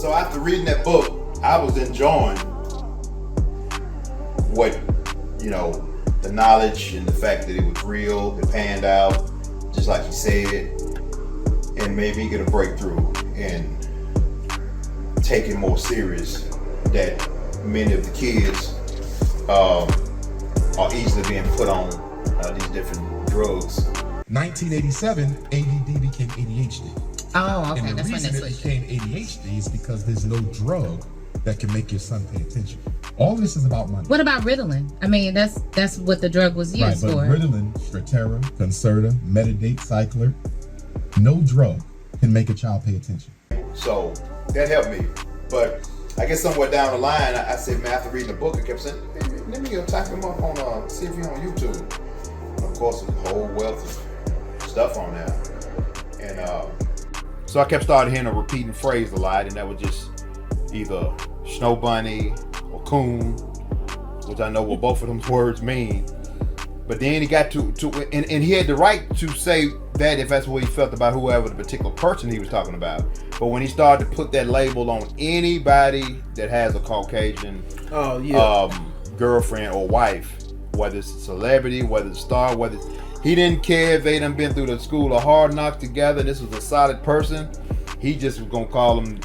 So after reading that book, I was enjoying what, the knowledge and the fact that it was real, it panned out, just like he said, and maybe get a breakthrough and take it more serious that many of the kids are easily being put on these different drugs. 1987, ADD became ADHD. Oh, okay. And the reason it became ADHD is because there's no drug that can make your son pay attention. All this is about money. What about Ritalin? I mean, that's what the drug was used for. Ritalin, Strattera, Concerta, Metadate, Cycler, no drug can make a child pay attention. So that helped me. But I guess somewhere down the line, I said, man, after reading the book, I kept saying, let me go type him up on, see if he's on YouTube. And of course, there's a whole wealth of stuff on there. And so I kept starting hearing a repeating phrase a lot, and that was just either snow bunny or coon, which I know what both of them words mean. But then he got to and he had the right to say that if that's what he felt about whoever the particular person he was talking about. But when he started to put that label on anybody that has a Caucasian girlfriend or wife, whether it's a celebrity, whether it's a star, he didn't care if they done been through the school of hard knock together and this was a solid person, he just was gonna call them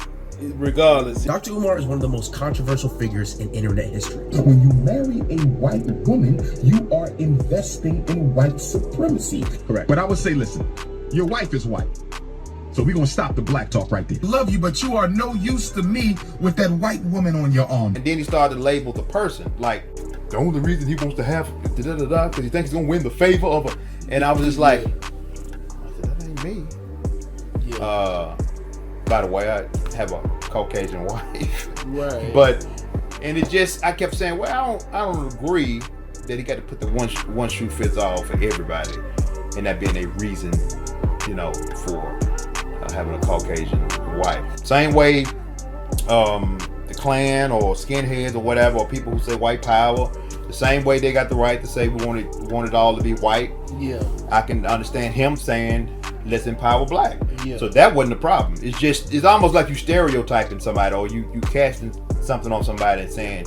regardless. Dr. Umar is one of the most controversial figures in internet history. When you marry a white woman, you are investing in white supremacy. Correct. But I would say, listen, your wife is white. So we're gonna stop the black talk right there. Love you, but you are no use to me with that white woman on your arm. And then he started to label the person. Like, the only reason he wants to have because he thinks he's gonna win the favor of a. And I was just like, that ain't me. Yeah. By the way, I have a Caucasian wife. Right. But, and it just, I kept saying, well, I don't agree that he got to put the one shoe fits all for everybody, and that being a reason, for having a Caucasian wife. Same way, the Klan or skinheads or whatever, or people who say white power, the same way they got the right to say we want it all to be white. Yeah. I can understand him saying, let's empower black. Yeah. So that wasn't the problem. It's almost like you stereotyping somebody, or you casting something on somebody and saying,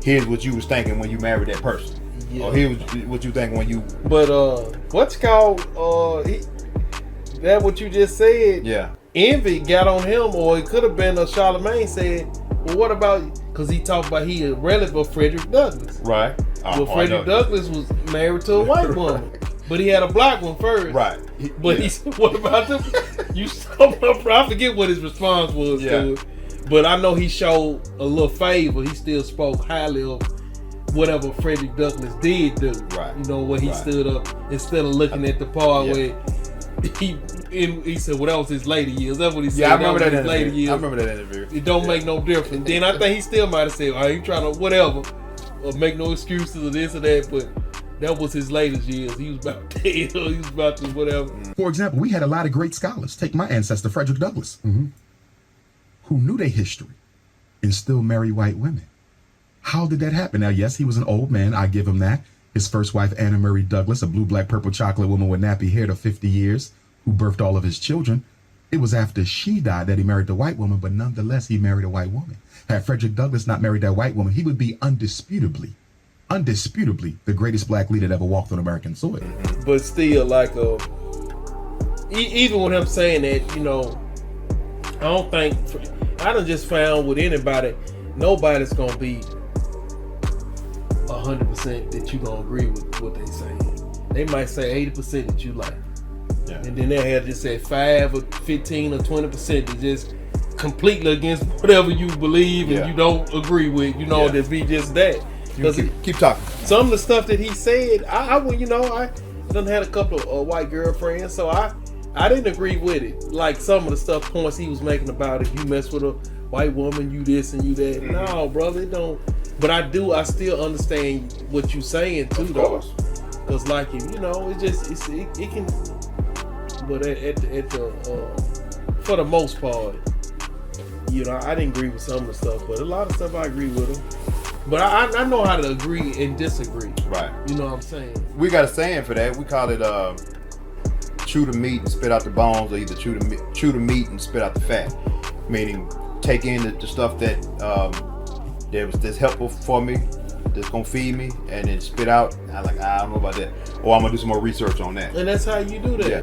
here's what you was thinking when you married that person. Yeah. Or here's what you think when you. But what's called that what you just said? Yeah. Envy got on him, or it could have been Charlemagne said, well, what about, because he talked about he a relative of Frederick Douglass. Right. Well, Frederick Douglass was married to a white woman. But he had a black one first. Right. But he said, what about them? I forget what his response was to it. But I know he showed a little favor. He still spoke highly of whatever Frederick Douglass did do. Right. When he stood up, instead of looking at the part where he said, well, that was his later years. That's what he said. Yeah, I remember that interview. I remember that interview. It don't make no difference. Then I think he still might have said, I ain't trying to whatever, or make no excuses or this or that, but that was his latest years. He was about dead. He was about to whatever. For example, we had a lot of great scholars. Take my ancestor, Frederick Douglass, who knew their history and still marry white women. How did that happen? Now, yes, he was an old man. I give him that. His first wife, Anna Murray Douglas, a blue, black, purple chocolate woman with nappy hair of 50 years, who birthed all of his children. It was after she died that he married the white woman, but nonetheless, he married a white woman. Had Frederick Douglass not married that white woman, he would be undisputably the greatest black leader that ever walked on American soil. But still, like, even with him saying that, I done just found with anybody, nobody's gonna be 100% that you gonna agree with what they saying. They might say 80% that you like, and then they had just said 5 or 15 or 20% that just completely against whatever you believe and you don't agree with. To be just that. Keep talking. Some of the stuff that he said, I done had a couple of white girlfriends, so I didn't agree with it. Like some of the stuff points he was making about if you mess with a white woman, you this and you that. No, brother, it don't. But I still understand what you saying too, though. Cause like it can. But for the most part, I didn't agree with some of the stuff, but a lot of stuff I agree with him. But I know how to agree and disagree. Right. You know what I'm saying? We got a saying for that. We call it chew the meat and spit out the bones, or either chew the meat and spit out the fat. Meaning take in the stuff that that's helpful for me, that's gonna feed me, and then spit out. I don't know about that, or I'm gonna do some more research on that. And that's how you do that. Yeah.